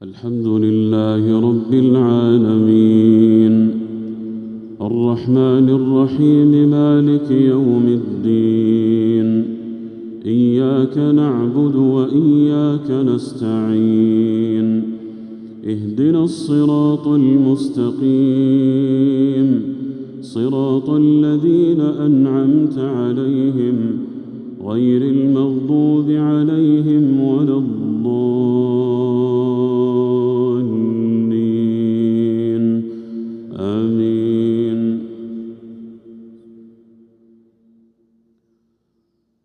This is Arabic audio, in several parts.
الحمد لله رب العالمين الرحمن الرحيم مالك يوم الدين إياك نعبد وإياك نستعين اهدنا الصراط المستقيم صراط الذين أنعمت عليهم غير المغضوب عليهم ولا الضالين آمين.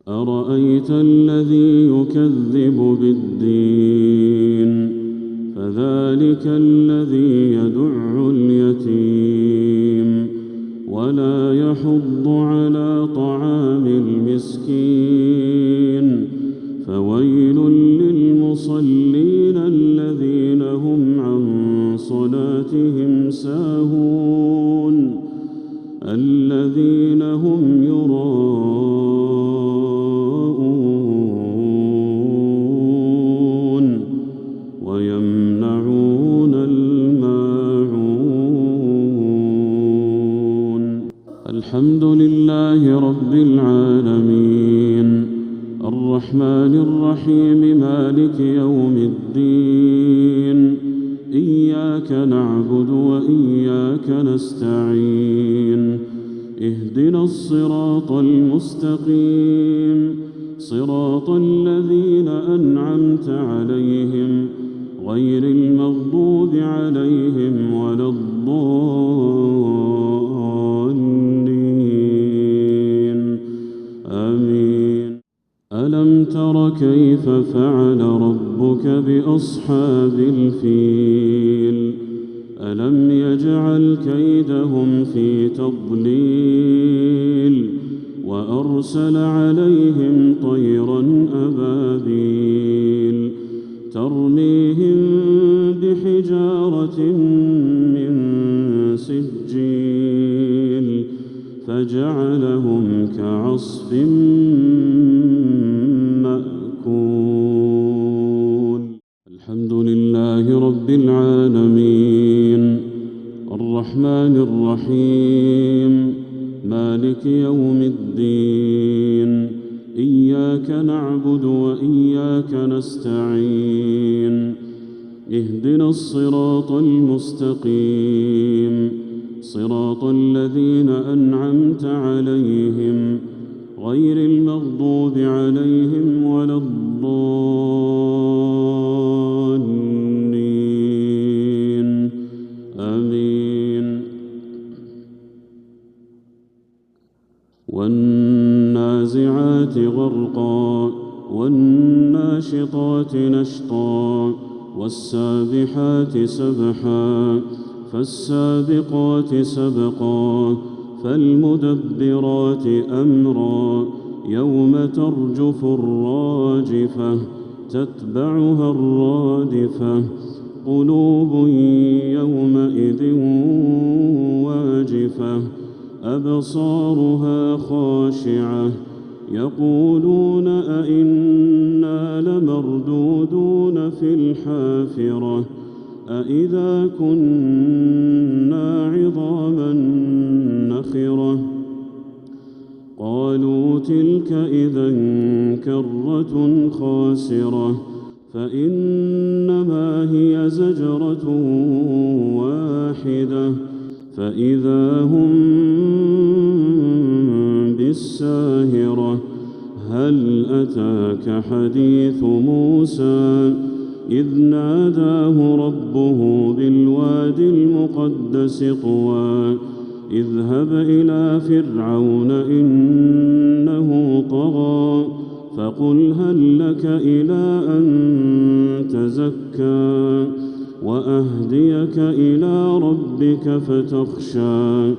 أرأيت الذي يكذب بالدين فذلك الذي يدع اليتيم ولا يحض على طعام المسكين فويل للمصلين الذين هم عن صلاتهم ساهون الذين هم يراءون ويمنعون الماعون. الحمد لله رب العالمين الرحمن الرحيم مالك يوم الدين إياك نعبد وإياك نستعين اهدنا الصراط المستقيم صراط الذين أنعمت عليهم غير المغضوب عليهم ولا الضالين آمين. ألم تر كيف فعل ربك بأصحاب الفيل ألم يجعل كيدهم في تضليل وأرسل عليهم طيرا أبابيل ترميهم بحجارة من سجيل فجعلهم كعصف مأكول. الحمد لله رب العالمين الرحمن الرحيم مالك يوم الدين إياك نعبد وإياك نستعين اهدنا الصراط المستقيم صراط الذين أنعمت عليهم غير المغضوب عليهم ولا الضالين آمين. والنازعات غرقا والناشطات نشطا والسابحات سبحا فالسابقات سبقا فالمدبرات أمرا يوم ترجف الراجفة تتبعها الرادفة قلوب يومئذ واجفة أبصارها خاشعة يقولون أئنا لمردودون في الحافرة أئذا كنا عظاما نخرة قالوا تلك إذا كرة خاسرة فإنما هي زجرة واحدة فإذا هم بالساهرة هل أتاك حديث موسى إذ ناداه ربه بالواد المقدس طوى اذهب إلى فرعون إنه طغى فقل هل لك إلى أن تزكى وأهديك إلى ربك فتخشى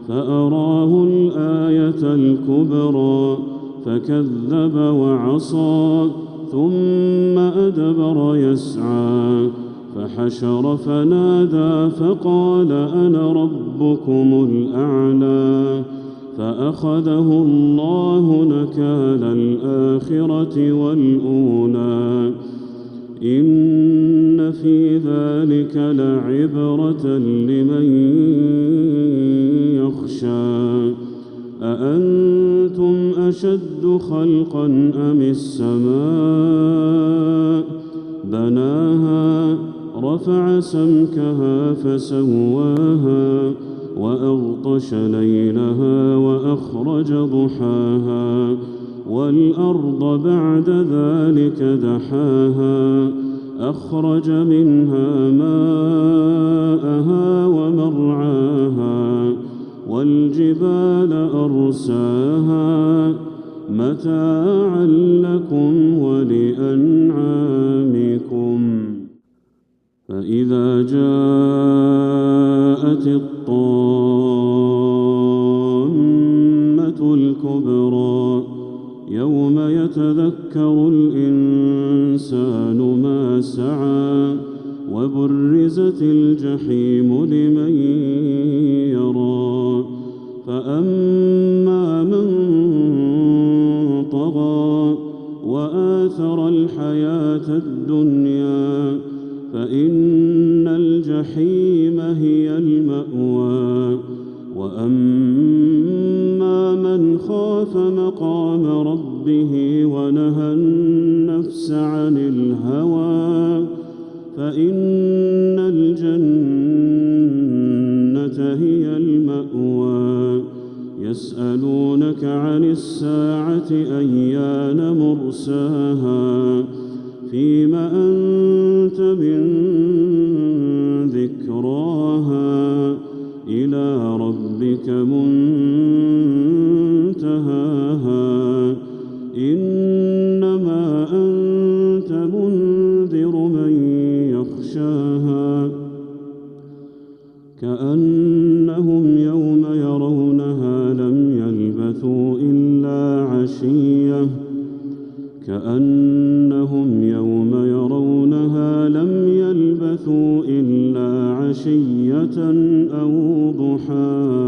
فأراه الآية الكبرى فكذب وعصى ثم أدبر يسعى فحشر فنادى فقال أنا ربكم الأعلى فأخذه الله نكال الآخرة والأولى إن في ذلك لعبرة لمن يخشى أأنتم أشد خلقا أم السماء بناها رفع سمكها فسواها وأغطش ليلها وأخرج ضحاها والأرض بعد ذلك دحاها أخرج منها ماءها ومرعاها والجبال أرساها متاعا لكم ولأنعامكم فإذا جاءت الطامة الكبرى يوم يتذكر الإنسان ما سعى وبرزت الجحيم لمن يرى فأما من طغى وآثر الحياة الدنيا فإن الجحيم هي المأوى وأما من خاف مقام ربه ونهى النفس عن الهوى فإن الجنة هي المأوى يسألونك عن الساعة أيان مرساها فيم أنت من ذكراها إلى ربك منتهاها إنما أنت منذر من يخشاها كأنهم يوم يرونها لم يلبثوا إلا عشية أو ضحاها